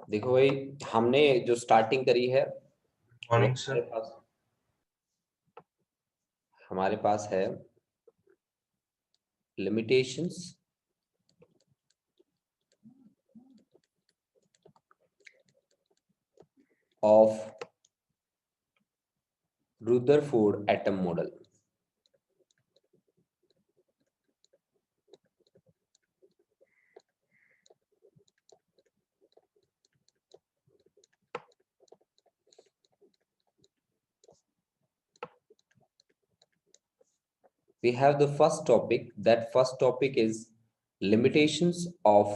देखो भाई, हमने जो स्टार्टिंग करी है वो मॉर्निंग सर। हमारे पास है limitations of Rutherford atom model. We have the first topic. That first topic is limitations of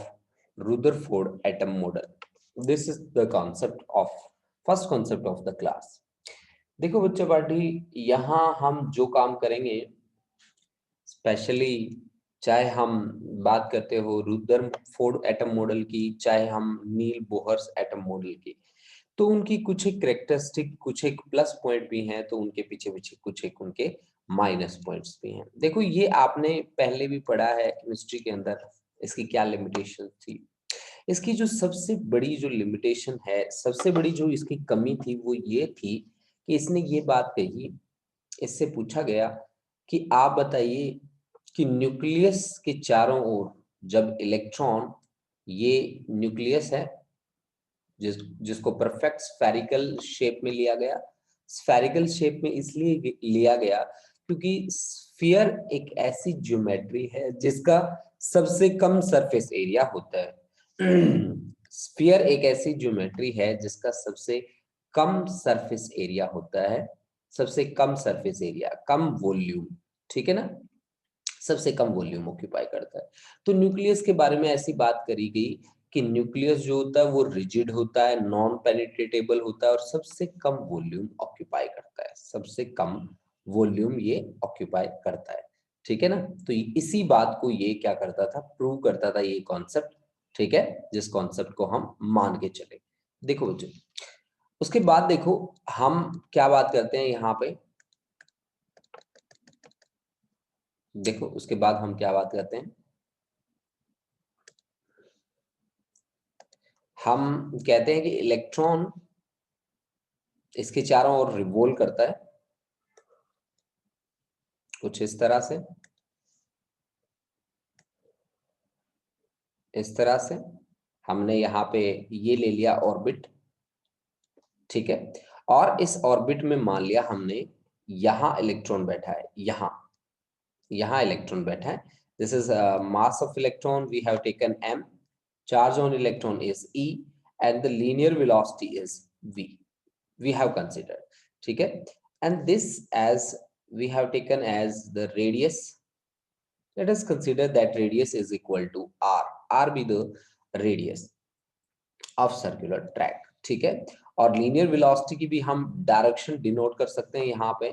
Rutherford atom model. This is the concept of first concept of the class. देखो बच्चों party, यहाँ हम जो काम करेंगे specially, चाहे हम बात करते हो रुदरफोर्ड एटम मॉडल की, चाहे हम नील बोहर्स एटम मॉडल की, तो उनकी कुछ एक कैरेक्टरिस्टिक, कुछ एक प्लस पॉइंट भी हैं, तो उनके पीछे पीछे कुछ एक उनके माइनस पॉइंट्स भी हैं। देखो ये आपने पहले भी पढ़ा है केमिस्ट्री के अंदर, इसकी क्या लिमिटेशन थी। इसकी जो सबसे बड़ी जो लिमिटेशन है, सबसे बड़ी जो इसकी कमी थी वो ये थी कि इसने ये बात कही, इससे पूछा गया कि आप बताइए कि न्यूक्लियस के चारों ओर जब इलेक्ट्रॉन, ये न्यूक्लियस है जिसको परफेक्ट स्फेरिकल शेप में लिया गया। स्फेरिकल शेप में इसलिए लिया गया क्योंकि स्फीयर एक ऐसी ज्योमेट्री है जिसका सबसे कम सरफेस एरिया होता है। स्फीयर एक ऐसी ज्योमेट्री है जिसका सबसे कम सरफेस एरिया होता है, सबसे कम सरफेस एरिया, कम वॉल्यूम, ठीक है ना, सबसे कम वॉल्यूम ऑक्यूपाई करता है। तो न्यूक्लियस के बारे में ऐसी बात करी गई कि न्यूक्लियस जो होता है वो रिजिड होता है, नॉन पेनिट्रेटेबल होता है और सबसे कम वॉल्यूम ऑक्यूपाई करता है, सबसे कम वॉल्यूम ये ऑक्यूपाई करता है, ठीक है ना। तो इसी बात को ये क्या करता था, प्रूव करता था ये कॉन्सेप्ट, ठीक है, जिस कॉन्सेप्ट को हम मान के चले। देखो बच्चों, उसके बाद देखो हम क्या बात करते हैं यहाँ पे, देखो उसके बाद हम क्या बात करते हैं, हम कहते हैं कि इलेक्ट्रॉन इसके चारों ओर रिवॉल्व करता है कुछ इस तरह से, इस तरह से हमने यहाँ पे ये ले लिया ऑर्बिट, ठीक है। और इस ऑर्बिट में मान लिया हमने यहाँ इलेक्ट्रॉन बैठा है, यहाँ इलेक्ट्रॉन बैठा है। This is mass of electron, we have taken m, charge on electron is e, and the linear velocity is v, we have considered, ठीक है। and this as we have taken as the radius, let us consider that radius is equal to r be the radius of circular track, ठीक है। और linear velocity की भी हम direction denote कर सकते हैं यहाँ पे,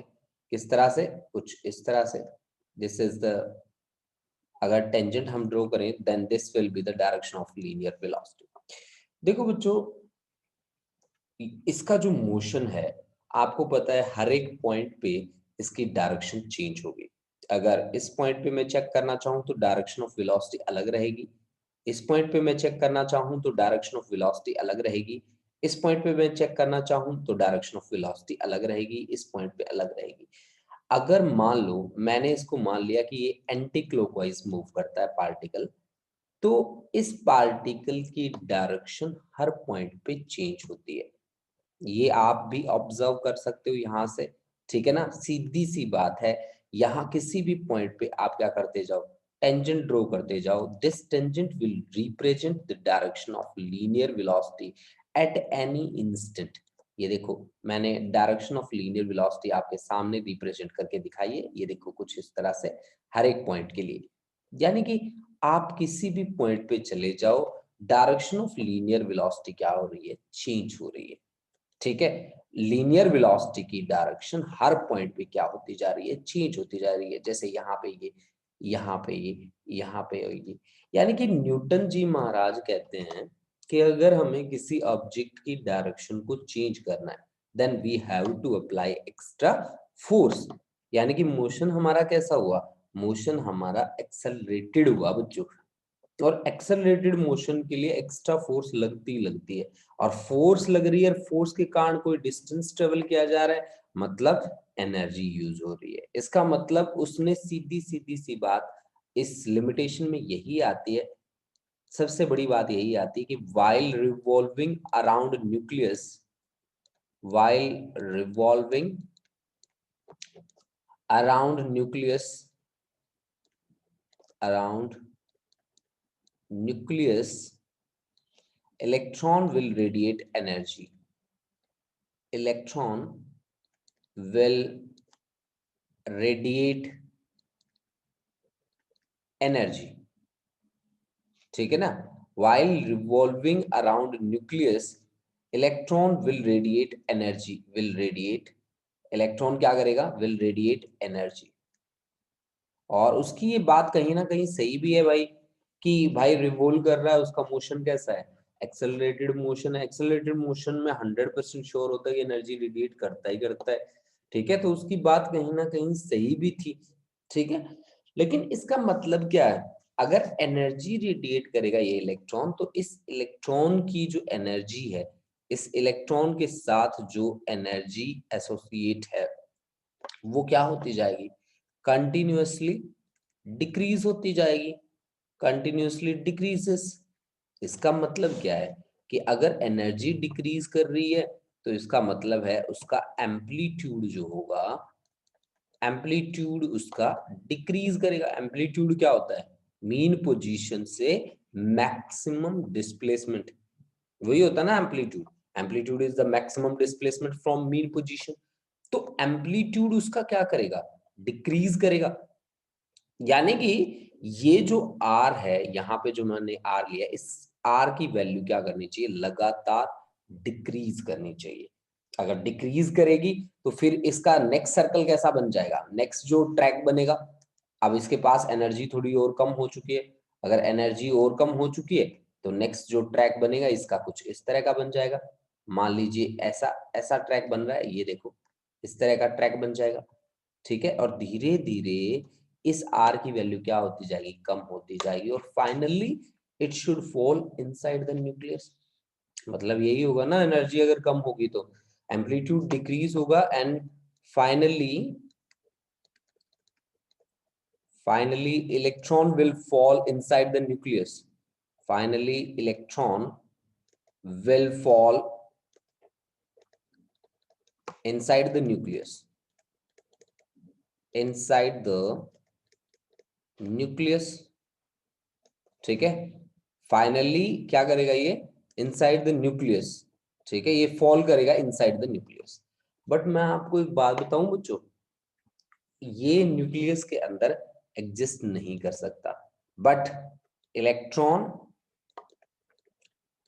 किस तरह से, कुछ इस तरह से, दिस इज द, अगर टेंजेंट हम ड्रॉ करें then this will be the direction of linear velocity. देखो बच्चों, इसका जो मोशन है, आपको पता है हर एक पॉइंट पे इसकी डायरेक्शन चेंज होगी। अगर इस पॉइंट पे मैं चेक करना चाहूँ तो डायरेक्शन ऑफ वेलोसिटी अलग रहेगी, इस पॉइंट पे मैं चेक करना चाहूँ तो डायरेक्शन ऑफ वेलोसिटी अलग रहेगी, इस पॉइंट पे मैं चेक करना चाहूँ तो डायरेक्शन ऑफ वेलोसिटी अलग रहेगी, इस पॉइंट पे अलग रहेगी। अगर मान लो मैंने इसको मान लिया कि ये एंटी क्लॉकवाइज मूव करता है पार्टिकल, तो इस पार्टिकल की डायरेक्शन हर पॉइंट पे चेंज होती है, ये आप भी ऑब्जर्व कर सकते हो यहाँ से, ठीक है ना। सीधी सी बात है, यहाँ किसी भी पॉइंट पे आप क्या करते जाओ, टेंजेंट ड्रॉ करते जाओ, this tangent will represent the direction of linear velocity at any instant. ये देखो मैंने डायरेक्शन ऑफ लीनियर वेलोसिटी आपके सामने रिप्रेजेंट करके दिखाई है, ये देखो कुछ इस तरह से हर एक पॉइंट के लिए, यानी कि आप किसी भी पॉइंट पे चले जाओ, डायरेक्शन ऑफ लीनियर वेलोसिटी क्या हो रही है, चेंज हो रही है, ठीक है। लीनियर वेलोसिटी की डायरेक्शन हर पॉइंट पे क्या होती जा रही है, चेंज होती जा रही है। जैसे यहाँ पे ये, यहाँ पे ये, यहाँ पे ये, यानी कि न्यूटन जी महाराज कहते हैं कि अगर हमें किसी ऑब्जेक्ट की डायरेक्शन को चेंज करना है then we have to apply extra force, यानी कि मोशन हमारा कैसा हुआ, मोशन हमारा एक्सेलरेटेड हुआ बच्चों, और एक्सेलरेटेड मोशन के लिए एक्स्ट्रा फोर्स लगती है, और फोर्स लग रही है, फोर्स के कारण कोई डिस्टेंस ट्रेवल किया जा रहा है, मतलब एनर्जी यूज हो रही है। इसका मतलब उसने सीधी सीधी सी बात इस लिमिटेशन में यही आती है, सबसे बड़ी बात यही आती है कि while revolving around nucleus, while revolving around nucleus, around nucleus, electron will radiate energy, electron will radiate energy, ठीक है ना। while revolving around nucleus, electron will radiate energy, will radiate, electron क्या करेगा, will radiate energy। और उसकी ये बात कहीं ना कहीं सही भी है भाई, कि भाई रिवॉल्व कर रहा है, उसका मोशन कैसा है, एक्सेलरेटेड मोशन है। एक्सेलरेटेड मोशन में 100% श्योर होता है कि एनर्जी रेडिएट करता ही करता है, ठीक है। तो उसकी बात कहीं ना कहीं सही भी थी, ठीक है। लेकिन इसका मतलब क्या है, अगर एनर्जी रेडिएट करेगा ये इलेक्ट्रॉन, तो इस इलेक्ट्रॉन की जो एनर्जी है, इस इलेक्ट्रॉन के साथ जो एनर्जी एसोसिएट है, वो क्या होती जाएगी, कंटिन्यूअसली डिक्रीज होती जाएगी, कंटिन्यूअसली डिक्रीजेस। इसका मतलब क्या है कि अगर एनर्जी डिक्रीज कर रही है, तो इसका मतलब है उसका एम्पलीट्यूड जो होगा, एम्पलीट्यूड उसका डिक्रीज करेगा। एम्पलीट्यूड क्या होता है, मीन पोजीशन से मैक्सिमम डिस्प्लेसमेंट, वही होता है ना amplitude. Amplitude is the maximum displacement from mean position. तो एम्पलीट्यूड उसका क्या करेगा, डिक्रीज करेगा। यानी कि ये जो आर है, यहाँ पे जो मैंने आर लिया, इस आर की वैल्यू क्या करनी चाहिए, लगातार डिक्रीज करनी चाहिए। अगर डिक्रीज करेगी तो फिर इसका नेक्स्ट सर्कल कैसा बन जाएगा, नेक्स्ट जो ट्रैक बनेगा, अब इसके पास एनर्जी थोड़ी और कम हो चुकी है। अगर एनर्जी और कम हो चुकी है, तो नेक्स्ट जो ट्रैक बनेगा इसका कुछ इस तरह का बन जाएगा। मान लीजिए ऐसा ऐसा ट्रैक बन रहा है, ये देखो इस तरह का ट्रैक बन जाएगा, ठीक है। और धीरे धीरे इस आर की वैल्यू क्या होती जाएगी, कम होती जाएगी, और finally it should fall inside the nucleus. मतलब यही होगा ना, एनर्जी अगर कम होगी तो एम्पलीट्यूड डिक्रीज होगा, and finally finally electron will fall inside the nucleus, finally electron will fall inside the nucleus, inside the nucleus, ठीक है। फाइनली क्या करेगा ये, इनसाइड द न्यूक्लियस, ठीक है, ये फॉल करेगा इनसाइड द न्यूक्लियस। बट मैं आपको एक बात बताऊं बच्चों, ये न्यूक्लियस के अंदर एग्जिस्ट नहीं कर सकता, but electron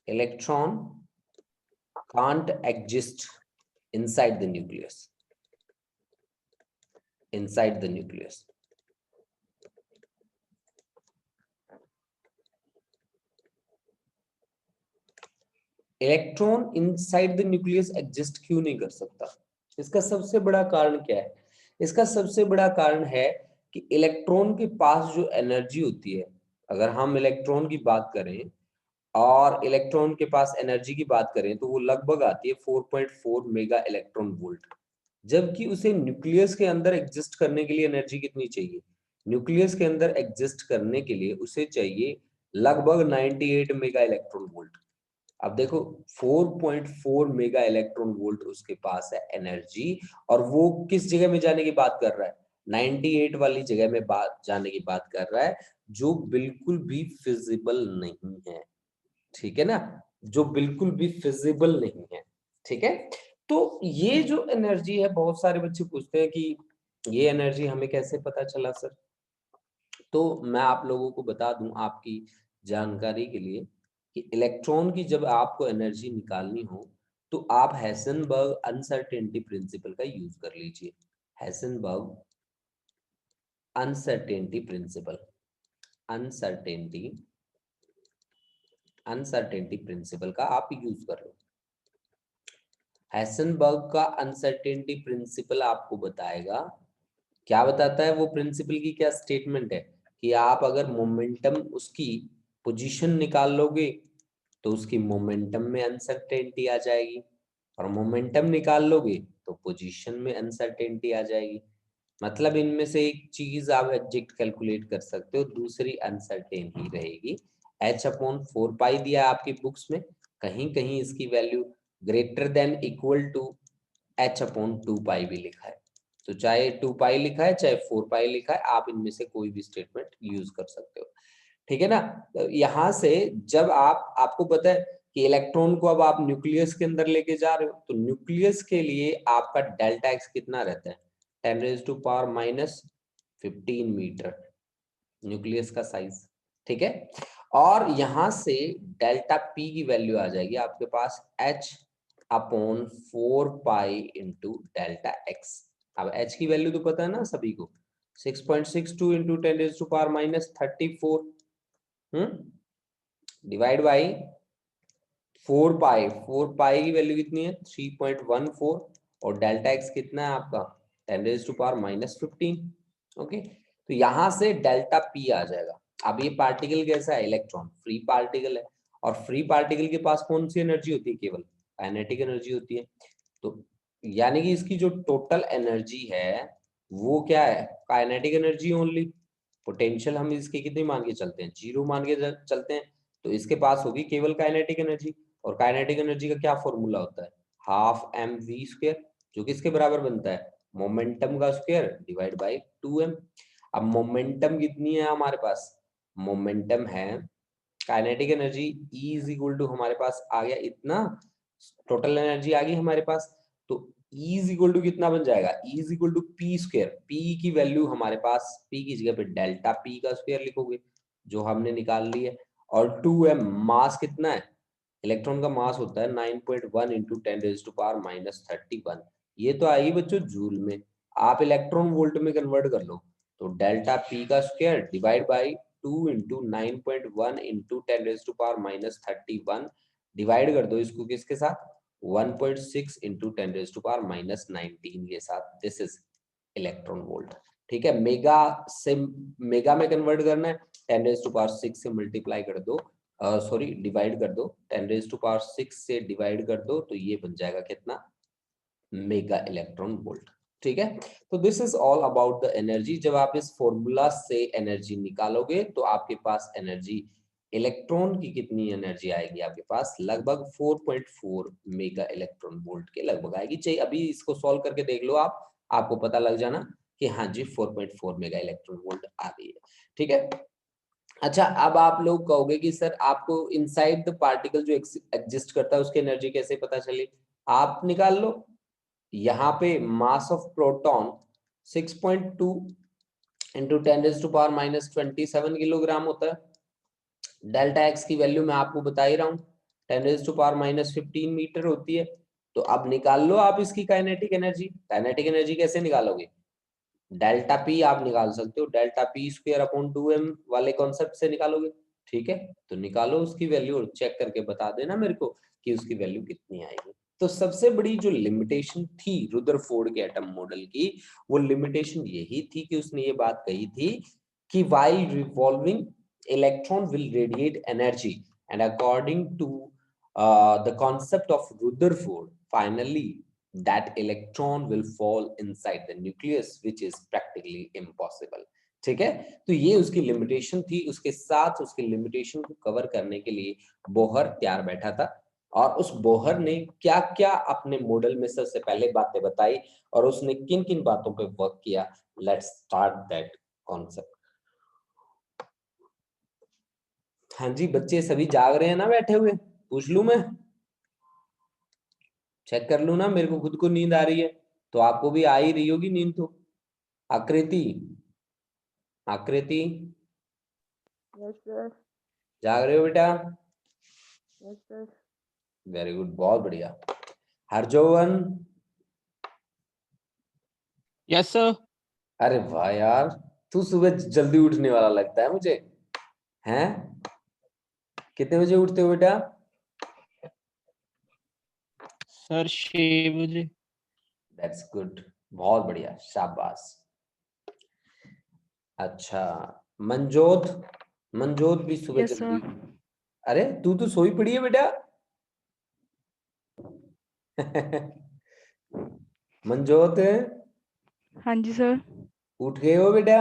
electron can't exist inside the nucleus, inside the nucleus। Electron inside the nucleus exist क्यों नहीं कर सकता, इसका सबसे बड़ा कारण क्या है, इसका सबसे बड़ा कारण है कि इलेक्ट्रॉन के पास जो एनर्जी होती है, अगर हम इलेक्ट्रॉन की बात करें और इलेक्ट्रॉन के पास एनर्जी की बात करें, तो वो लगभग आती है 4.4 मेगा इलेक्ट्रॉन वोल्ट। जबकि उसे न्यूक्लियस के अंदर एग्जिस्ट करने के लिए एनर्जी कितनी चाहिए, न्यूक्लियस के अंदर एग्जिस्ट करने के लिए उसे चाहिए लगभग 98 मेगा इलेक्ट्रॉन वोल्ट। अब देखो 4.4 मेगा इलेक्ट्रॉन वोल्ट उसके पास है एनर्जी, और वो किस जगह में जाने की बात कर रहा है, 98 वाली जगह में बात जाने की बात कर रहा है, जो बिल्कुल भी फिजिबल नहीं है, ठीक है ना, जो बिल्कुल भी फिजिबल नहीं है, ठीक है। तो ये जो एनर्जी है, बहुत सारे बच्चे पूछते हैं कि ये एनर्जी हमें कैसे पता चला सर। तो मैं आप लोगों को बता दूं आपकी जानकारी के लिए, कि इलेक्ट्रॉन की जब आपको एनर्जी निकालनी हो, तो आप हेसेनबर्ग अनसर्टेनिटी प्रिंसिपल का यूज कर लीजिए। Heisenberg uncertainty principle, uncertainty uncertainty principle का आप यूज कर लो। हेसेनबर्ग का अनसर्टेनिटी प्रिंसिपल आपको बताएगा, क्या बताता है वो प्रिंसिपल की क्या स्टेटमेंट है, कि आप अगर मोमेंटम उसकी पोजीशन निकाल लोगे तो उसकी मोमेंटम में अनसर्टेनिटी आ जाएगी, और मोमेंटम निकाल लोगे तो पोजीशन में अनसर्टेनिटी आ जाएगी। मतलब इनमें से एक चीज आप एग्जैक्ट कैलकुलेट कर सकते हो, दूसरी अनसर्टेन ही रहेगी। h/4 दिया है आपकी बुक्स में, कहीं कहीं इसकी value greater than equal to h/2 भी लिखा है। तो चाहे 2 लिखा है चाहे 4 लिखा है, आप इनमें से कोई भी स्टेटमेंट यूज कर सकते हो, ठीक है ना। यहां से जब आपको पता है कि इलेक्ट्रॉन को अब आप न्यूक्लियस के अंदर लेके जा रहे हो, तो न्यूक्लियस के लिए आपका डेल्टा एक्स कितना रहता है, 10⁻⁻15 मीटर न्यूक्लियस का साइज, ठीक है। और यहां से डेल्टा पी की वैल्यू आ जाएगी आपके पास h/4 इंटू डेल्टा एक्स। अब h की वैल्यू तो पता है ना सभी को, 6.62 इंटू 10⁻⁻34 डिवाइड बाई 4 पाई की वैल्यू कितनी है 3.14, और डेल्टा एक्स कितना है आपका 10⁻⁻15। ओके, तो यहां से डेल्टा पी आ जाएगा। अब ये पार्टिकल कैसा है, इलेक्ट्रॉन फ्री पार्टिकल है, और फ्री पार्टिकल के पास कौन सी एनर्जी होती है, केवल काइनेटिक एनर्जी होती है। तो यानी कि इसकी जो टोटल एनर्जी है वो क्या है, काइनेटिक एनर्जी ओनली। पोटेंशियल हम इसकी कितनी मान के चलते हैं, 0 मान के चलते हैं, तो इसके पास होगी केवल काइनेटिक एनर्जी। और काइनेटिक एनर्जी का क्या फॉर्मूला होता है, 12mv², जो किसके बराबर बनता है, मोमेंटम का स्क्वायर डिवाइड बाई 2m। अब मोमेंटम कितनी है हमारे पास, मोमेंटम है kinetic energy E is equal to हमारे पास आ गया इतना, टोटल एनर्जी आ गई हमारे पास। तो E इज इक्वल टू कितना बन जाएगा, E is equal to p²। p की वैल्यू हमारे पास, p की जगह पे डेल्टा p का स्क्वायर लिखोगे, जो हमने निकाल ली है। और 2m मास कितना है, इलेक्ट्रॉन का मास होता है 9.1 इंटू 10⁻⁻31। ये तो आएगी बच्चों जूल में, आप इलेक्ट्रॉन वोल्ट में कन्वर्ट कर लो, तो डेल्टा पी का square divide by 2 into 9.1 into 10⁻⁻31, divide कर दो इसको किसके साथ, 1.6 इंटू 10⁻⁻19 के साथ। दिस इज इलेक्ट्रॉन वोल्ट, ठीक है। मेगा से मेगा में कन्वर्ट करना है, 10⁻6 से मल्टीप्लाई कर दो, सॉरी डिवाइड कर दो, 10⁻6 से डिवाइड कर दो, तो ये बन जाएगा कितना, मेगा इलेक्ट्रॉन वोल्ट, ठीक है। तो this is all about the energy. जब आप इस फॉर्मूला से एनर्जी निकालोगे तो आपके पास एनर्जी, इलेक्ट्रॉन की कितनी एनर्जी आएगी आपके पास, लगभग 4.4 मेगा इलेक्ट्रॉन वोल्ट के लगभग आएगी। चाहिए अभी इसको सॉल्व करके देख लो आप, आपको पता लग जाना कि हाँ जी 4.4 मेगा इलेक्ट्रॉन वोल्ट आ गई है, ठीक है। अच्छा, अब आप लोग कहोगे कि सर आपको इनसाइड द पार्टिकल जो एग्जिस्ट करता है उसकी एनर्जी कैसे पता चली, आप निकाल लो। यहाँ पे mass of proton 6.2 into 10⁻⁻27 kilogram होता है। डेल्टा एक्स की वैल्यू मैं आपको बता ही रहा हूँ, 10⁻⁻15 मीटर होती है। तो अब निकाल लो आप इसकी काइनेटिक एनर्जी। काइनेटिक एनर्जी कैसे निकालोगे, डेल्टा पी आप निकाल सकते हो, डेल्टा p²/2m वाले कॉन्सेप्ट से निकालोगे, ठीक है। तो निकालो उसकी वैल्यू और चेक करके बता देना मेरे को कि उसकी वैल्यू कितनी आएगी। तो सबसे बड़ी जो लिमिटेशन थी रुदरफोर्ड के एटम मॉडल की, वो लिमिटेशन यही थी कि उसने ये बात कही थी कि while revolving electron will radiate energy, and according to the concept of Rutherford, finally that electron will fall inside the nucleus, which is practically impossible, ठीक है। तो ये उसकी लिमिटेशन थी, उसके साथ उसकी लिमिटेशन को कवर करने के लिए बोहर तैयार बैठा था। और उस बोहर ने क्या क्या अपने मॉडल में सबसे पहले बातें बताई और उसने किन किन बातों पे वर्क किया, लेट्स स्टार्ट दैट कॉन्सेप्ट। हाँ जी बच्चे सभी जाग रहे हैं ना बैठे हुए, पूछ लूं मैं, चेक कर लूं ना, मेरे को खुद को नींद आ रही है, तो आपको भी आ ही रही होगी नींद तो। आकृति, आकृति यस सर। जाग रहे हो बेटा, यस सर। वेरी गुड, बहुत बढ़िया। हरजोवन, यस सर। अरे वाह यार, तू सुबह जल्दी उठने वाला लगता है मुझे, हैं? कितने बजे उठते हो बेटा? सर 6 बजे। दैट्स गुड, बहुत बढ़िया, शाबाश। अच्छा, मनजोत, मनजोत भी सुबह Yes, जल्दी। sir. अरे तू तो सोई पड़ी है बेटा। मनजोत हाँ जी सर। उठ गए हो बेटा?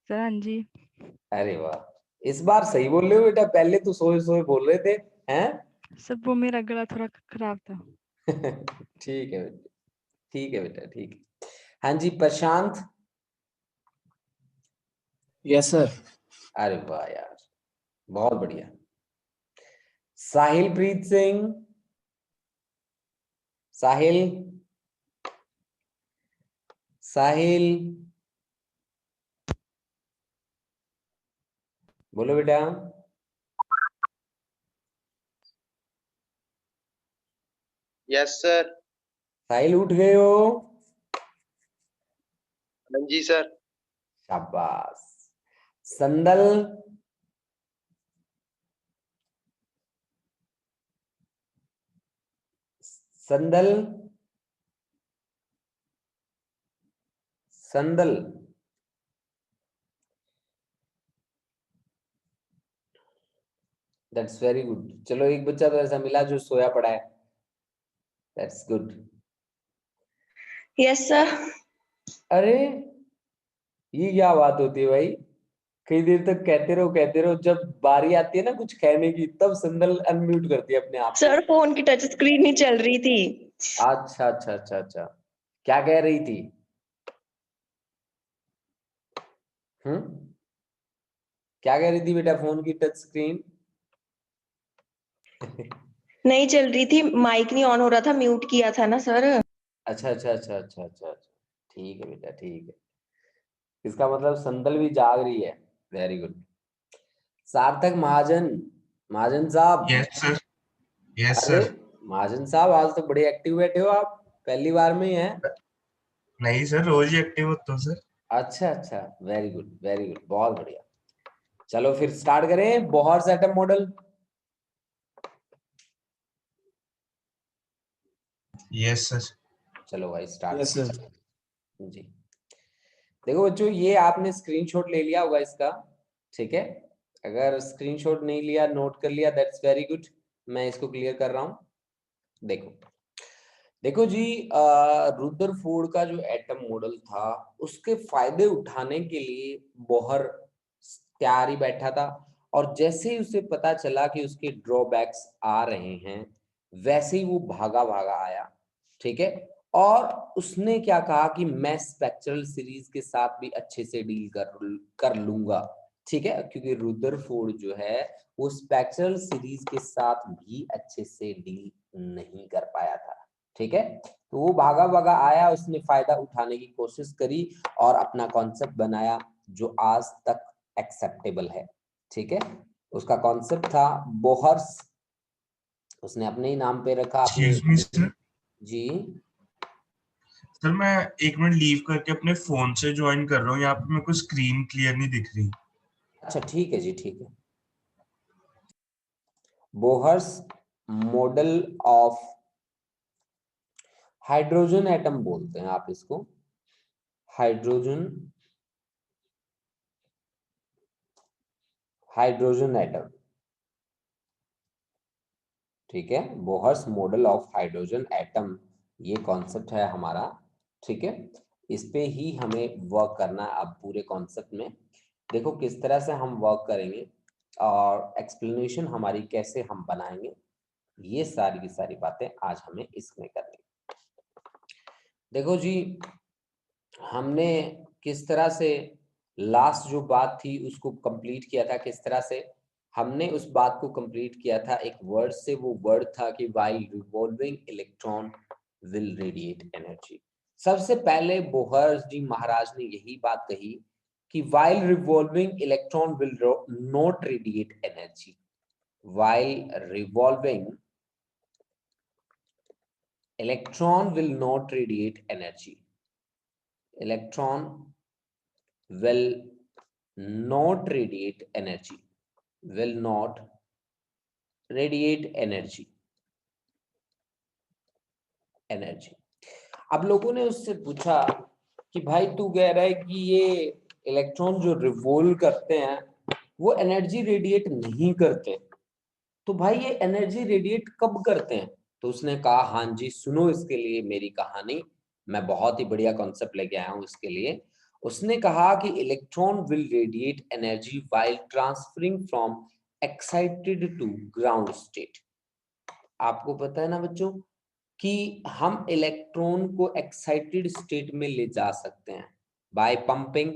सर हाँ जी। अरे वाह, इस बार सही बोल रहे हो बेटा, पहले तो सोए सोए बोल रहे थे हैं। सर वो मेरा गला थोड़ा खराब था। ठीक है बेटा, ठीक है बेटा, ठीक है। हाँ जी प्रशांत। Yes sir. अरे वाह यार, बहुत बढ़िया। साहिल प्रीत सिंह। साहिल, साहिल बोलो बेटा। Yes sir. साहिल उठ गए हो? हाँ जी सर। शाबाश। संदल। संदल, संदल। That's very good. चलो एक बच्चा तो ऐसा मिला जो सोया पड़ा है, दैट्स गुड। Yes sir. अरे ये क्या बात होती है भाई, कई देर तक कहते रहो, जब बारी आती है ना कुछ कहने की, तब संदल अनम्यूट करती है अपने आप को। सर फोन की टच स्क्रीन नहीं चल रही थी। अच्छा अच्छा अच्छा अच्छा, क्या कह रही थी? क्या कह रही थी बेटा, फोन की टच स्क्रीन? नहीं चल रही थी, माइक नहीं ऑन हो रहा था, म्यूट किया था ना सर। अच्छा अच्छा अच्छा अच्छा अच्छा अच्छा, ठीक है बेटा, ठीक है। इसका मतलब संदल भी जाग रही है, वेरी गुड। सार्थक महाजन, महाजन साहब। Yes sir. यस अरे सर। महाजन साहब, आज तो बड़े एक्टिव बैठे हो आप, पहली बार में ही है। नहीं सर, रोज ही एक्टिव होता हूँ सर। अच्छा अच्छा, वेरी गुड वेरी गुड, बहुत बढ़िया। चलो फिर स्टार्ट करें Bohr's atom model. Yes sir. चलो भाई स्टार्ट। Yes sir. जी देखो बच्चों, ये आपने स्क्रीनशॉट ले लिया होगा इसका, ठीक है। अगर स्क्रीनशॉट नहीं लिया, नोट कर लिया, दैट्स वेरी गुड। मैं इसको क्लियर कर रहा हूं। देखो देखो जी, रुदरफोर्ड का जो एटम मॉडल था, उसके फायदे उठाने के लिए बोहर तैयार ही बैठा था, और जैसे ही उसे पता चला कि उसके ड्रॉबैक्स आ रहे हैं, वैसे ही वो भागा भागा आया, ठीक है। और उसने क्या कहा कि मैं स्पेक्ट्रल सीरीज के साथ भी अच्छे से डील कर लूंगा, ठीक है, क्योंकि रुदरफोर्ड जो है वो स्पेक्ट्रल सीरीज के साथ भी अच्छे से डील नहीं कर पाया था, ठीक है। तो वो भागा भागा आया, उसने फायदा उठाने की कोशिश करी और अपना कॉन्सेप्ट बनाया जो आज तक एक्सेप्टेबल है, ठीक है। उसका कॉन्सेप्ट था बोहर्स, उसने अपने ही नाम पे रखा अपने। Excuse me sir. जी सर मैं 1 मिनट लीव करके अपने फोन से ज्वाइन कर रहा हूँ, यहाँ पे मेरे को स्क्रीन क्लियर नहीं दिख रही। अच्छा ठीक है जी, ठीक है। Bohr's model of hydrogen atom बोलते हैं आप इसको, हाइड्रोजन हाइड्रोजन एटम, ठीक है। Bohr's model of hydrogen atom, ये कॉन्सेप्ट है हमारा, ठीक है। इस पे ही हमें वर्क करना है अब पूरे कॉन्सेप्ट में। देखो किस तरह से हम वर्क करेंगे और एक्सप्लेनेशन हमारी कैसे हम बनाएंगे, ये सारी की सारी बातें आज हमें इसमें करनी। देखो जी, हमने किस तरह से लास्ट जो बात थी उसको कंप्लीट किया था, किस तरह से हमने उस बात को कंप्लीट किया था एक वर्ड से। वो वर्ड था कि while revolving electron will radiate energy. सबसे पहले बोहर्स जी महाराज ने यही बात कही कि while revolving electron will not radiate energy, while revolving electron will not radiate energy, electron will not radiate energy, will not radiate energy, energy। अब लोगों ने उससे पूछा कि भाई तू कह रहा है कि ये इलेक्ट्रॉन जो रिवॉल्व करते हैं वो एनर्जी रेडिएट नहीं करते। तो भाई ये एनर्जी रेडिएट कब करते हैं? तो उसने कहा हाँ जी सुनो इसके लिए मेरी कहानी, मैं बहुत ही बढ़िया कॉन्सेप्ट लेके आया हूं इसके लिए। उसने कहा कि electron will radiate energy while transferring from excited to ground state. आपको पता है ना बच्चों कि हम इलेक्ट्रॉन को एक्साइटेड स्टेट में ले जा सकते हैं बाय पंपिंग।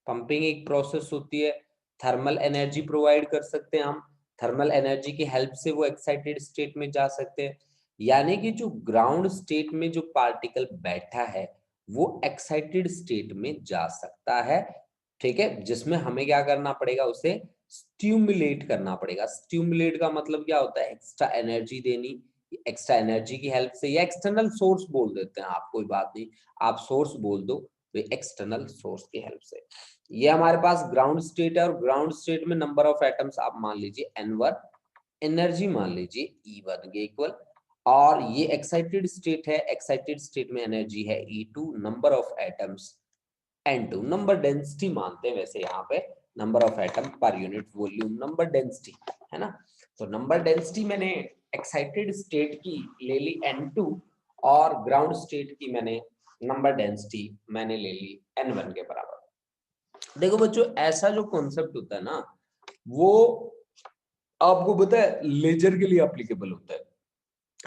पंपिंग एक प्रोसेस होती है, थर्मल एनर्जी प्रोवाइड कर सकते हैं हम, थर्मल एनर्जी की हेल्प से वो एक्साइटेड स्टेट में जा सकते हैं। यानी कि जो ग्राउंड स्टेट में जो पार्टिकल बैठा है वो एक्साइटेड स्टेट में जा सकता है, ठीक है, जिसमें हमें क्या करना पड़ेगा, उसे स्टिमुलेट करना पड़ेगा। स्टिमुलेट का मतलब क्या होता है? एक्स्ट्रा एनर्जी देनी, एक्स्ट्रा एनर्जी की हेल्प से, या एक्सटर्नल सोर्स बोल देते हैं आप, कोई बात नहीं, आप सोर्स बोल दो, तो एक्सटर्नल सोर्स की हेल्प से। ये हमारे पास ग्राउंड स्टेट है, और ग्राउंड स्टेट में नंबर ऑफ एटम्स आप मान लीजिए n1, एनर्जी मान लीजिए E1 के इक्वल, और ये एक्साइटेड स्टेट है, एक्साइटेड स्टेट में एनर्जी है E2, number of atoms N2, number density मानते हैं वैसे यहाँ पे, number of atom per unit volume, number density है ना। तो नंबर डेंसिटी मैंने एक्साइटेड स्टेट की ले ली N2, और ग्राउंड स्टेट की मैंने नंबर डेंसिटी मैंने ले ली N1 के बराबर। देखो बच्चों ऐसा जो कॉन्सेप्ट होता है ना वो आपको पता है लेजर के लिए एप्लीकेबल होता है।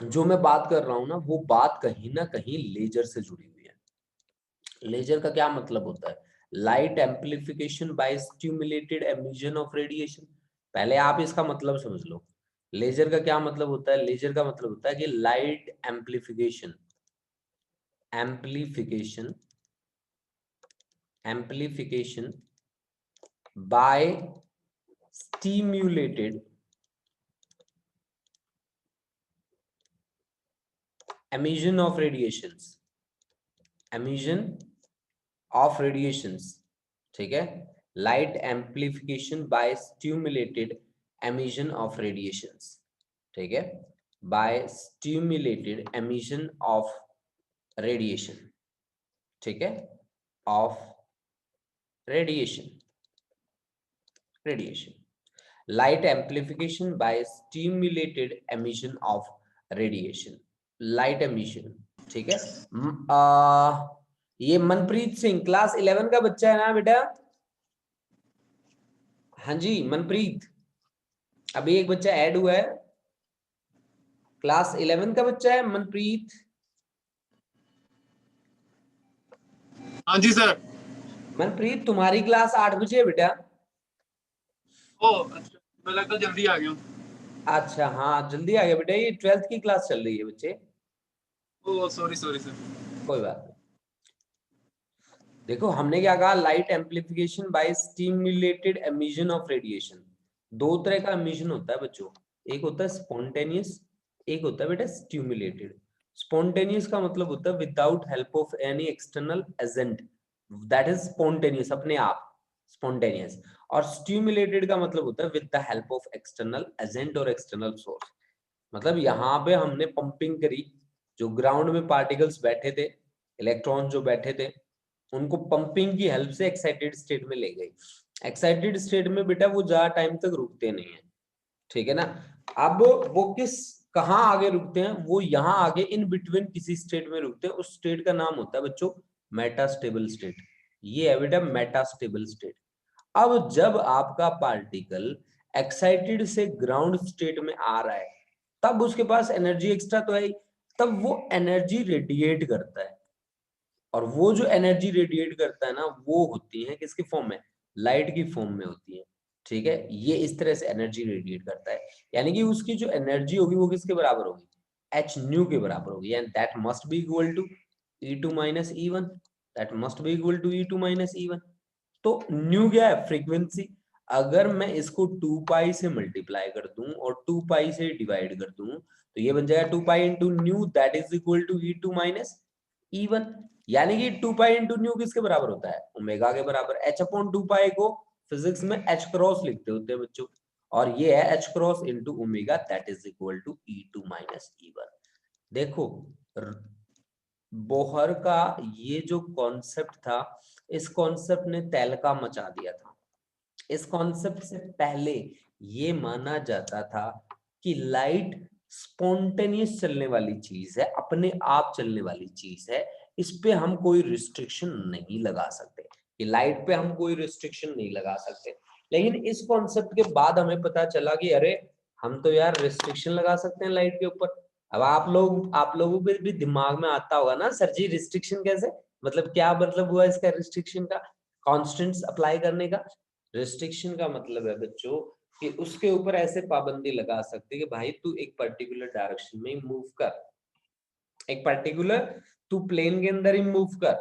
जो मैं बात कर रहा हूं ना वो बात कहीं ना कहीं लेजर से जुड़ी हुई है। लेजर का क्या मतलब होता है? Light amplification by stimulated emission of radiation. पहले आप इसका मतलब समझ लो, लेजर का क्या मतलब होता है? लेजर का मतलब होता है कि light amplification, amplification, amplification by stimulated emission of radiations, emission of radiations, ठीक है, light amplification by stimulated emission of radiations, ठीक है, by stimulated emission of radiation, ठीक है, of radiation, radiation, light amplification by stimulated emission of radiation, light emission, ठीक है। ये Manpreet Singh class 11 का बच्चा है ना बेटा? हाँ जी मनप्रीत, अभी एक बच्चा ऐड हुआ है, क्लास 11 का बच्चा है मनप्रीत। हाँ जी सर। मनप्रीत तुम्हारी क्लास 8 बजे है बेटा। ओ अच्छा, मैं लगता जल्दी आ गया हूँ। अच्छा हाँ जल्दी आ गया बेटा, ये 12th की क्लास चल रही है बच्चे। ओ सॉरी सॉरी सर। कोई बात नहीं। देखो हमने क्या कहा, light amplification by stimulated emission of radiation. दो तरह का एमिशन होता है बच्चों, एक होता है स्पॉन्टेनियस, एक होता है बेटा स्टिमुलेटेड। स्पॉन्टेनियस का मतलब होता है without help of any external agent, that is spontaneous, अपने आप स्पॉन्टेनियस। और स्टिमुलेटेड का मतलब होता है with the help of external agent और एक्सटर्नल सोर्स। मतलब यहाँ पे हमने पंपिंग करी, जो ग्राउंड में पार्टिकल्स बैठे थे, इलेक्ट्रॉन जो बैठे थे, उनको पंपिंग की हेल्प से एक्साइटेड स्टेट में ले गई। एक्साइटेड स्टेट में बेटा वो ज्यादा टाइम तक रुकते नहीं है, ठीक है ना। अब वो कहाँ आगे रुकते हैं? वो यहाँ आगे इन बिटवीन किसी स्टेट में रुकते हैं, उस स्टेट का नाम होता है बच्चों मेटास्टेबल स्टेट। ये है बेटा मेटास्टेबल स्टेट। अब जब आपका पार्टिकल एक्साइटेड से ग्राउंड स्टेट में आ रहा है तब उसके पास एनर्जी एक्स्ट्रा तो है, तब वो एनर्जी रेडिएट करता है, और वो जो एनर्जी रेडिएट करता है ना वो होती है किसकी फॉर्म में? लाइट की फॉर्म में होती है, ठीक है। ये इस तरह से एनर्जी रेडिएट करता है, यानी कि उसकी जो एनर्जी होगी वो किसके बराबर होगी? एच न्यू के बराबर होगी, and that must be equal to E2 minus E1, that must be equal to E2 minus E1। तो न्यू क्या है? फ्रीक्वेंसी। अगर मैं इसको 2 पाई से मल्टीप्लाई कर दूं और 2 पाई से डिवाइड कर दूं तो ये बन जाएगा 2 pi into nu, that is equal to E2 minus E1। यानी कि 2 पाई इंटू न्यू किसके बराबर होता है? ओमेगा के बराबर। h अपॉन 2 पाई को फिजिक्स में h क्रॉस लिखते होते हैं बच्चों, और ये है h cross into omega, that is equal to E2 minus E1। देखो बोहर का ये जो कॉन्सेप्ट था, इस कॉन्सेप्ट ने तहलका मचा दिया था। इस कॉन्सेप्ट से पहले ये माना जाता था कि लाइट स्पॉन्टेनियस चलने वाली चीज है, अपने आप चलने वाली चीज है, इस पे हम कोई रिस्ट्रिक्शन नहीं लगा सकते, कि लाइट पे हम कोई रिस्ट्रिक्शन नहीं लगा सकते। लेकिन इस कॉन्सेप्ट के बाद हमें पता चला कि अरे हम तो यार रिस्ट्रिक्शन लगा सकते हैं लाइट के ऊपर। अब आप लोगों के भी दिमाग में आता होगा ना, सर जी रिस्ट्रिक्शन कैसे, मतलब क्या मतलब हुआ इसका रिस्ट्रिक्शन का, कॉन्स्टेंट्स अप्लाई करने का। रिस्ट्रिक्शन का मतलब है बच्चों कि उसके ऊपर ऐसे पाबंदी लगा सकते कि भाई तू एक पर्टिकुलर डायरेक्शन में मूव कर, एक पर्टिकुलर तू प्लेन के अंदर ही मूव कर।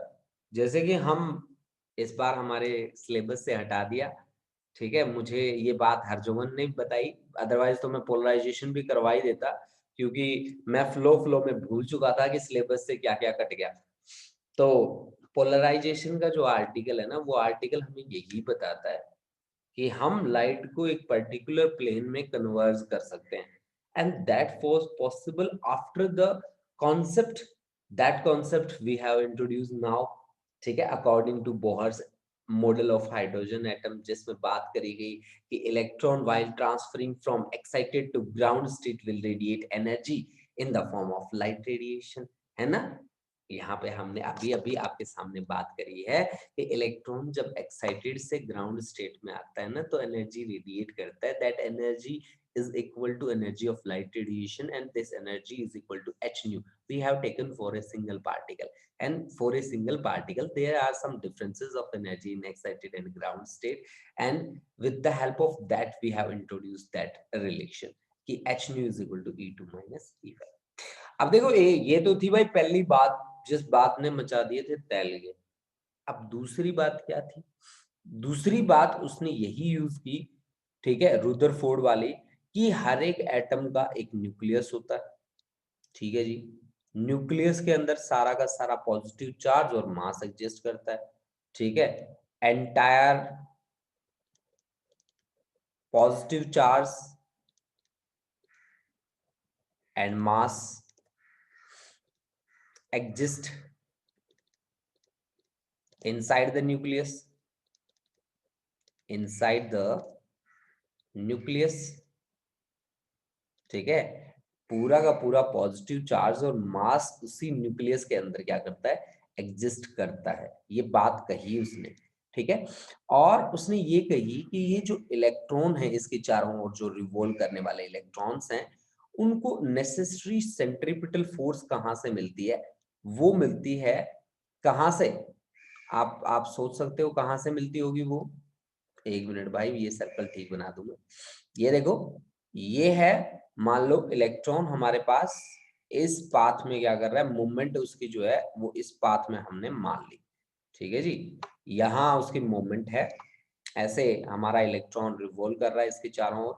जैसे कि हम इस बार हमारे सिलेबस से हटा दिया, ठीक है, मुझे ये बात हरजोमन ने बताई, अदरवाइज तो मैं पोलराइजेशन भी करवा ही देता, क्योंकि मैं फ्लो में भूल चुका था कि सिलेबस से क्या क्या कट गया। तो पोलराइजेशन का जो आर्टिकल है ना, वो आर्टिकल हमें यही बताता है कि हम लाइट को एक पर्टिकुलर प्लेन में कन्वर्ज कर सकते हैं, and that was possible after the concept, that concept we have introduced now, ठीक है, according to Bohr's model of hydrogen atom, जिसमें बात करी गई कि electron while transferring from excited to ground state will radiate energy in the form of light radiation, है ना। यहाँ पे हमने अभी अभी आपके सामने बात करी है कि इलेक्ट्रॉन जब एक्साइटेड से ग्राउंड स्टेट में आता है ना, तो एनर्जी रेडिएट करता है, that energy is equal to energy of light radiation, and this energy is equal to h nu we have taken for a single particle, and for a single particle there are some differences of energy in excited and ground state, and with the help of that we have introduced that relation कि h nu is equal to E2 minus E1। अब देखो ये तो थी भाई पहली बात, जिस बात ने मचा दिए थे तैलिए। अब दूसरी बात क्या थी, दूसरी बात उसने यही यूज की, ठीक है, रुदरफोर्ड वाली, कि हर एक एटम का एक न्यूक्लियस होता है, ठीक है जी, न्यूक्लियस के अंदर सारा का सारा पॉजिटिव चार्ज और मास एग्जिस्ट करता है, ठीक है, entire positive charge and mass exist inside the nucleus, ठीक है, पूरा का पूरा पॉजिटिव चार्ज और मास उसी न्यूक्लियस के अंदर क्या करता है, एग्जिस्ट करता है, ये बात कही उसने, ठीक है। और उसने ये कही कि ये जो इलेक्ट्रॉन है इसके चारों ओर जो रिवॉल्व करने वाले इलेक्ट्रॉन्स हैं, उनको नेसेसरी सेंट्रीपिटल फोर्स कहाँ से मिलती है, वो मिलती है कहाँ से, आप सोच सकते हो कहाँ से मिलती होगी वो। एक मिनट भाई, ये सर्कल ठीक बना दूंगा। ये देखो, ये है, मान लो इलेक्ट्रॉन हमारे पास इस पाथ में क्या कर रहा है, मूवमेंट उसकी जो है वो इस पाथ में हमने मान ली, ठीक है जी, यहाँ उसकी मूवमेंट है, ऐसे हमारा इलेक्ट्रॉन रिवॉल्व कर रहा है इसके चारों ओर,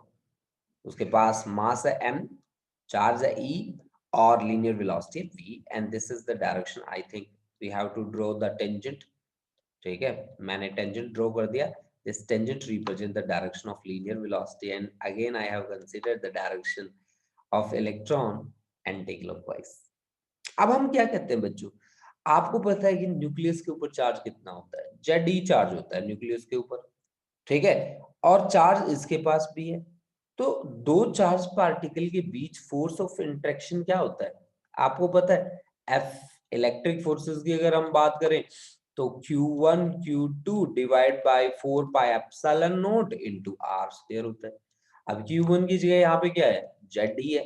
उसके पास मास है m, चार्ज है e और linear velocity v, and this is the direction. I think we have to draw the tangent, ठीक है, मैंने टेंजेंट ड्रॉ कर दिया। This tangent represents the direction of linear velocity, and again I have considered the direction of electron anti-clockwise। अब हम क्या कहते हैं बच्चों, आपको पता है कि न्यूक्लियस के ऊपर चार्ज कितना होता है, Ze चार्ज होता है न्यूक्लियस के ऊपर, ठीक है, और चार्ज इसके पास भी है, तो दो चार्ज पार्टिकल के बीच फोर्स ऑफ इंटरेक्शन क्या होता है, आपको पता है, F। इलेक्ट्रिक फोर्सेस की अगर हम बात करें तो Q1 Q2 divide by 4 pi epsilon not into r square होता है। अब Q1 की जगह यहाँ पे क्या है, Z ही है,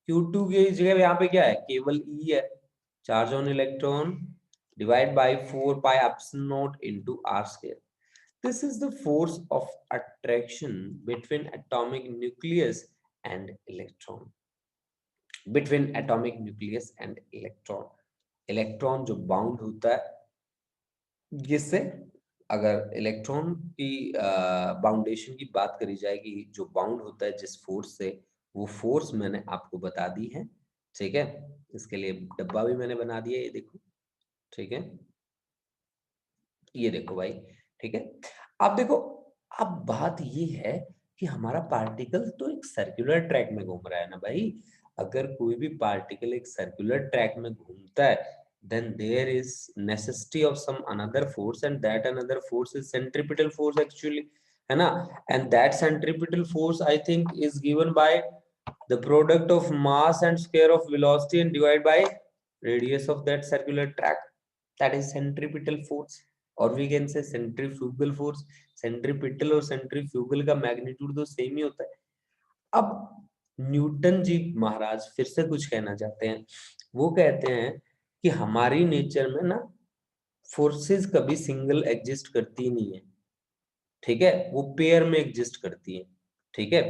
Q2 की जगह यहाँ पे क्या है, केवल E है, charge on electron divide by 4 pi epsilon not into r square. This is the force of attraction between atomic nucleus and electron. Between atomic nucleus and electron. Electron जो बाउंड होता है, जिससे अगर इलेक्ट्रॉन की बाउंडेशन की बात करी जाएगी, जो बाउंड होता है जिस फोर्स से, वो फोर्स मैंने आपको बता दी है, ठीक है, इसके लिए डब्बा भी मैंने बना दिया, ये देखो, ठीक है, ये देखो भाई, ठीक है। अब देखो, अब बात ये है कि हमारा पार्टिकल तो एक सर्कुलर ट्रैक में घूम रहा है ना भाई, अगर कोई भी पार्टिकल एक सर्कुलर ट्रैक में घूमता है, then there is necessity of some another force, and that another force is centripetal force actually, है ना, and that centripetal force I think is given by the product of mass and square of velocity and divided by radius of that circular track, that is centripetal force, or we can say centrifugal force. centripetal और centrifugal का magnitude तो same ही होता है। अब Newton जी महाराज फिर से कुछ कहना चाहते हैं। वो कहते हैं कि हमारी नेचर में ना फोर्सेस कभी सिंगल एग्जिस्ट करती नहीं है, ठीक है, वो पेयर में एग्जिस्ट करती है, ठीक है।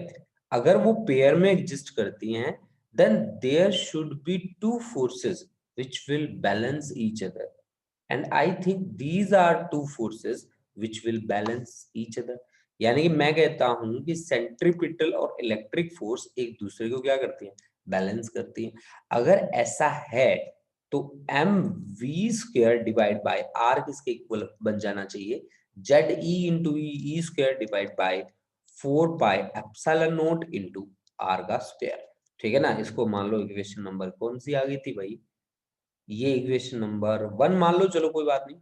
अगर वो पेयर में एग्जिस्ट करती हैं, then there should be two forces which will balance each other, and I think these are two forces which will balance each other। यानी कि मैं कहता हूं कि सेंट्रीपिटल और इलेक्ट्रिक फोर्स एक दूसरे को क्या करती हैं, बैलेंस करती हैं। अगर ऐसा है तो mv² डिवाइड बाय r किसके इक्वल बन जाना चाहिए, ZE into E square divide by 4 pi epsilon not into r का स्क्वायर, ठीक है ना। इसको मान लो इक्वेशन नंबर कौन सी आ गई थी भाई, ये इक्वेशन नंबर 1 मान लो, चलो कोई बात नहीं।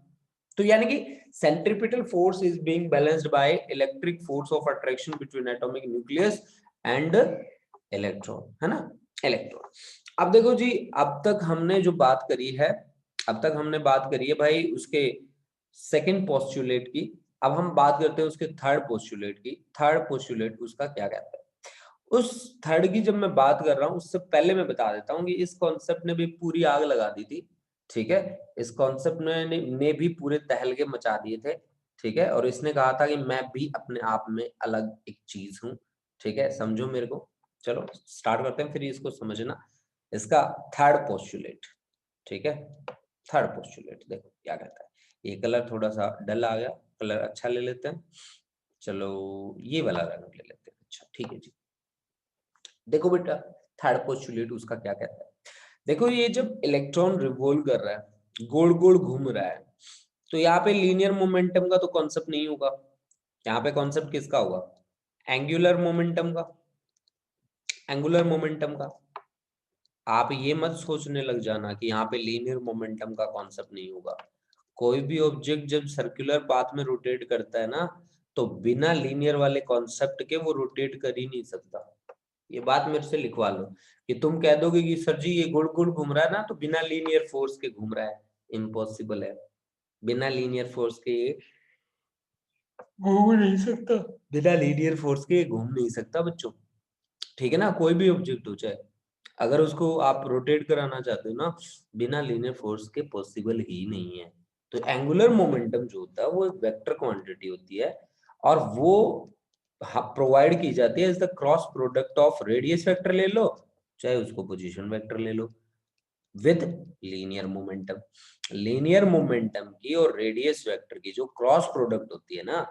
तो यानी कि centripetal force is being balanced by electric force of attraction between atomic nucleus and electron, है ना, इलेक्ट्रॉन। अब देखो जी, अब तक हमने जो बात करी है, अब तक हमने बात करी है भाई उसके सेकंड पोस्टुलेट की। अब हम बात करते हैं उसके थर्ड पोस्टुलेट की। थर्ड पोस्टुलेट उसका क्या कहता है। उस थर्ड की जब मैं बात कर रहा हूं उससे पहले मैं बता देता हूं कि इस कॉन्सेप्ट ने भी पूरी आग लगा दी थी, ठीक है। इस कॉन्सेप्ट ने भी पूरे तहलके मचा दिए थे, ठीक है। और इसने कहा था कि मैं भी अपने आप में अलग एक चीज हूं, ठीक है, समझो मेरे को। चलो स्टार्ट करते हैं, फिर इसको समझना। इसका थर्ड पोस्टुलेट, ठीक है, थर्ड पोस्टुलेट देखो क्या कहता है। ये कलर थोड़ा सा डल आ गया, कलर अच्छा ले लेते हैं, चलो ये वाला रंग ले लेते हैं। अच्छा ठीक है जी, देखो बेटा थर्ड पोस्टुलेट उसका क्या कहता है। देखो ये जब इलेक्ट्रॉन रिवॉल्व कर रहा है, गोल गोल घूम रहा है, तो यहाँ पे लीनियर मोमेंटम का तो कॉन्सेप्ट नहीं होगा। यहाँ पे कॉन्सेप्ट किसका होगा, एंगुलर मोमेंटम का, एंगुलर मोमेंटम का। आप ये मत सोचने लग जाना कि यहाँ पे लीनियर मोमेंटम का कॉन्सेप्ट नहीं होगा। कोई भी ऑब्जेक्ट जब सर्कुलर पाथ में रोटेट करता है ना, तो बिना लीनियर वाले कॉन्सेप्ट के वो रोटेट कर ही नहीं सकता। ये बात मेरे से लिखवा लो कि तुम कह दोगे कि सर जी ये गोल गोल घूम रहा है ना, तो बिना लीनियर फोर्स के घूम रहा है, इम्पॉसिबल है। बिना लीनियर फोर्स के घूम नहीं सकता, बिना लीनियर फोर्स के घूम नहीं सकता बच्चों, ठीक है ना। कोई भी ऑब्जेक्ट हो चाहे, अगर उसको आप रोटेट कराना चाहते हो ना, बिना लीनियर फोर्स के पॉसिबल ही नहीं है। तो एंगुलर मोमेंटम जो होता है वो एक वेक्टर क्वांटिटी होती है, और वो प्रोवाइड की जाती है is the cross product of radius vector ले लो चाहे उसको पोजीशन वेक्टर ले लो, with linear momentum. Linear momentum की और रेडियस वेक्टर की जो क्रॉस प्रोडक्ट होती है ना,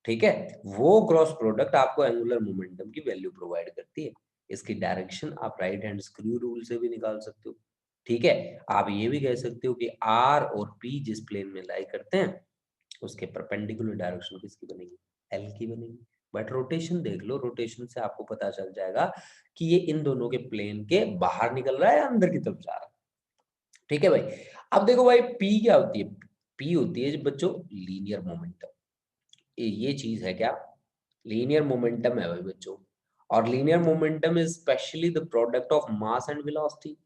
ठीक है, वो क्रॉस प्रोडक्ट आपको एंगुलर मोमेंटम की वैल्यू प्रोवाइड करती है। इसकी डायरेक्शन आप राइट हैंड स्क्रू रूल से भी निकाल सकते हो, ठीक है। आप ये भी कह सकते हो कि आर और पी जिस प्लेन में लाई करते हैं उसके परपेंडिकुलर डायरेक्शन किसकी बनेगी, एल की बनेगी। बट रोटेशन देख लो, रोटेशन से आपको पता चल जाएगा कि ये इन दोनों के प्लेन के बाहर निकल रहा है या अंदर की तरफ जा रहा है, ठीक है भाई। अब देखो भाई पी क्या होती है, पी होती है बच्चों लीनियर मोमेंटम। ये चीज है क्या, लीनियर मोमेंटम है भाई बच्चों। और linear momentum is specially the product of mass and velocity.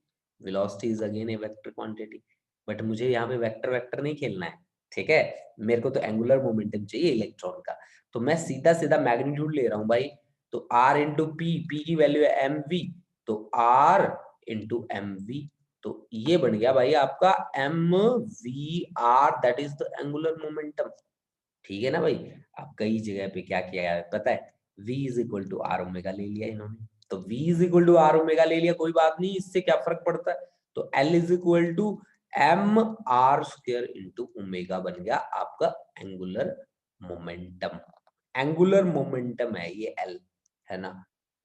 Velocity is again A vector quantity, but मुझे यहाँ पे वेक्टर वेक्टर नहीं खेलना है, ठीक है। मेरे को तो एंगुलर मोमेंटम चाहिए इलेक्ट्रॉन का, तो मैं सीधा सीधा मैग्नीट्यूड ले रहा हूँ भाई। तो r इंटू पी की वैल्यू है mv, तो r इंटू mv, तो ये बन गया भाई आपका mvr, that is the angular momentum, ठीक है ना भाई। अब कई जगह पे क्या किया है पता है, v is equal to r omega ले लिया इन्होंने, तो v is equal to r omega ले लिया, कोई बात नहीं, इससे क्या फर्क पड़ता है। तो l is equal to m r square into omega बन गया आपका एंगुलर मोमेंटम। एंगुलर मोमेंटम है ये l, है ना।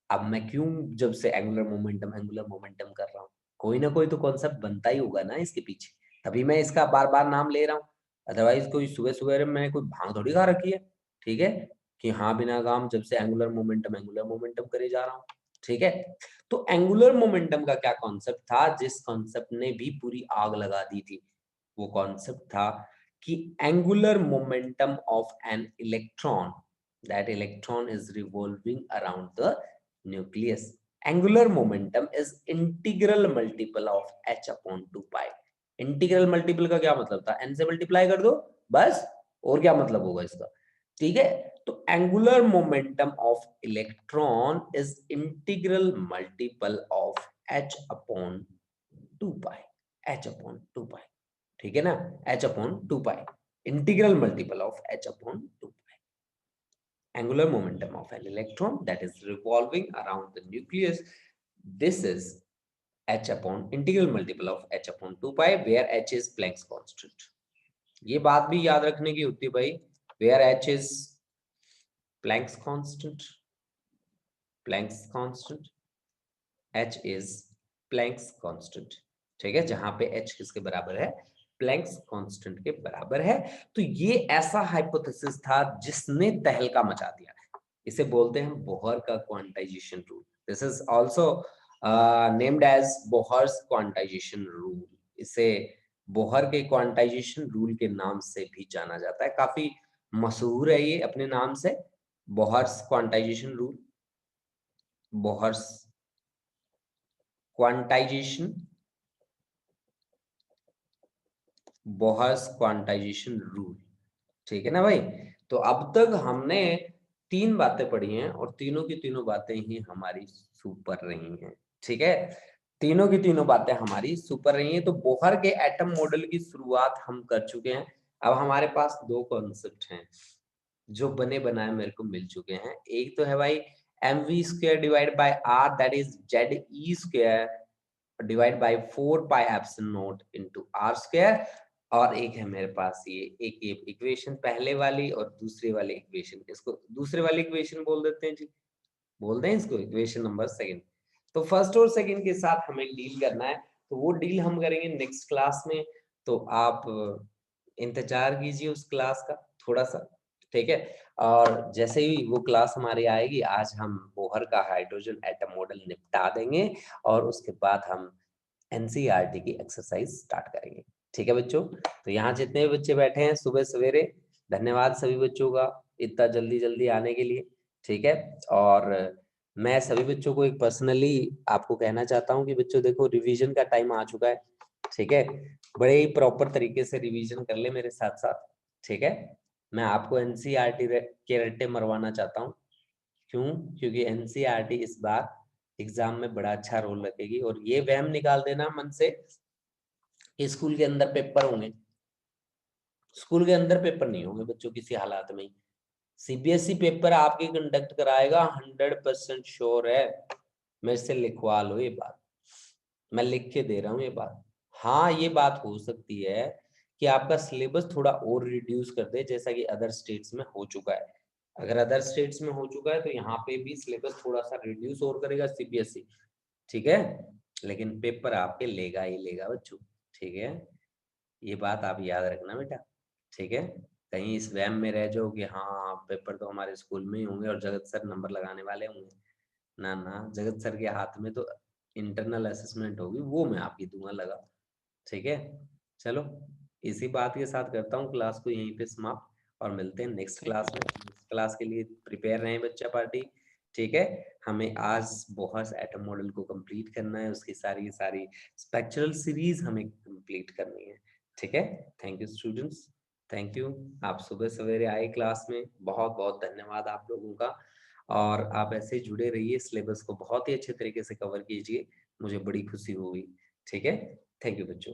अब मैं क्यों जब से एंगुलर मोमेंटम कर रहा हूँ, कोई ना कोई तो कॉन्सेप्ट बनता ही होगा ना इसके पीछे, तभी मैं इसका बार बार नाम ले रहा हूँ। अदरवाइज कोई सुबह सुबह मैंने कोई भांग थोड़ी खा रखी है, ठीक है, कि हाँ बिना काम जब से एंगुलर मोमेंटम करे जा रहा हूँ, ठीक है। तो एंगुलर मोमेंटम का क्या कॉन्सेप्ट था, जिस कॉन्सेप्ट ने भी पूरी आग लगा दी थी, वो कॉन्सेप्ट था कि angular momentum of an electron that electron is revolving around the nucleus. Angular momentum is integral multiple of h upon 2 pi. Integral multiple का क्या मतलब था? n से मल्टीप्लाई कर दो बस, और क्या मतलब होगा इसका? ठीक है, तो angular momentum of electron is integral multiple of h upon 2 pi, h upon 2 पाई, ठीक है ना, h upon 2 pi, integral multiple of h upon 2 pi. Angular momentum of an electron that is revolving around the nucleus, this is h upon integral multiple of h upon 2 pi, where h is Planck's constant. ये बात भी याद रखने की होती है भाई, where h is Planck's constant, Planck's constant, h is Planck's constant, ठीक है, जहां पे h किसके बराबर है? प्लैंक्स कांस्टेंट के बराबर है. तो ये ऐसा हाइपोथेसिस था जिसने तहलका मचा दिया. इसे बोलते हैं बोहर का quantization rule. This is also named as Bohr's quantization rule. इसे बोहर के क्वांटाइजेशन रूल के नाम से भी जाना जाता है. काफी मशहूर है ये अपने नाम से, Bohr's quantization rule, Bohr's quantization, Bohr's quantization rule, ठीक है ना भाई. तो अब तक हमने 3 बातें पढ़ी हैं और तीनों की तीनों बातें ही हमारी सुपर रही हैं, ठीक है, तीनों की तीनों बातें हमारी सुपर रही हैं. तो बोहर के एटम मॉडल की शुरुआत हम कर चुके हैं. अब हमारे पास 2 कॉन्सेप्ट हैं जो बने बनाए मेरे को मिल चुके हैं. एक तो है भाई mv² divide by r, that is ze² divide by 4 pi epsilon not into r², और एक है मेरे पास ये एक इक्वेशन पहले वाली और दूसरी वाली इक्वेशन. इसको दूसरे वाली इक्वेशन बोल देते हैं जी, बोल दें इसको इक्वेशन नंबर 2. तो फर्स्ट और सेकंड के साथ हमें डील करना है, तो वो डील हम करेंगे नेक्स्ट क्लास में. तो आप इंतजार कीजिए उस क्लास का थोड़ा सा, ठीक है. और जैसे ही वो क्लास हमारी आएगी, आज हम बोहर का हाइड्रोजन एटम मॉडल निपटा देंगे और उसके बाद हम एनसीईआरटी की एक्सरसाइज स्टार्ट करेंगे, ठीक है बच्चों. तो यहाँ जितने भी बच्चे बैठे हैं सुबह सवेरे, धन्यवाद सभी बच्चों का इतना जल्दी आने के लिए, ठीक है. और मैं सभी बच्चों को एक पर्सनली आपको कहना चाहता हूँ कि बच्चों देखो रिवीजन का टाइम आ चुका है, ठीक है. बड़े ही प्रॉपर तरीके से रिवीजन कर ले मेरे साथ साथ, ठीक है. मैं आपको एनसीईआरटी के रट्टे मरवाना चाहता हूँ. क्यों? क्योंकि एनसीईआरटी इस बार एग्जाम में बड़ा अच्छा रोल रखेगी. और ये वहम निकाल देना मन से, स्कूल के अंदर पेपर होंगे, स्कूल के अंदर पेपर नहीं होंगे बच्चों किसी हालात में. सीबीएसई पेपर आपके कंडक्ट कराएगा, 100% श्योर है. मेरे से लिखवा लो ये बात, मैं लिख के दे रहा हूँ ये बात. हाँ, ये बात हो सकती है कि आपका सिलेबस थोड़ा और रिड्यूस कर दे, जैसा कि अदर स्टेट्स में हो चुका है. अगर अदर स्टेट्स में हो चुका है तो यहाँ पे भी सिलेबस थोड़ा सा रिड्यूस और करेगा सीबीएसई, ठीक है. लेकिन पेपर आपके लेगा ही लेगा बच्चों, ठीक है. ये बात आप याद रखना बेटा, ठीक है. कहीं इस वहम में रह जाओ कि हाँ पेपर तो हमारे स्कूल में ही होंगे और जगत सर नंबर लगाने वाले होंगे. ना ना, जगत सर के हाथ में तो इंटरनल असेसमेंट होगी, वो मैं आपकी दूंगा लगा, ठीक है. चलो, इसी बात के साथ करता हूँ क्लास को यहीं पे समाप्त और मिलते हैं नेक्स्ट क्लास में. नेक्स्ट क्लास के लिए प्रिपेयर रहें बच्चा पार्टी, ठीक है. हमें आज बोहर्स एटम मॉडल को कंप्लीट करना है, उसकी सारी स्पेक्ट्रल सीरीज हमें कंप्लीट करनी है, ठीक है. Thank you students, thank you. आप सुबह सवेरे आए क्लास में, बहुत बहुत धन्यवाद आप लोगों का. और आप ऐसे जुड़े रहिए, सिलेबस को बहुत ही अच्छे तरीके से कवर कीजिए, मुझे बड़ी खुशी होगी, ठीक है. थैंक यू बच्चों.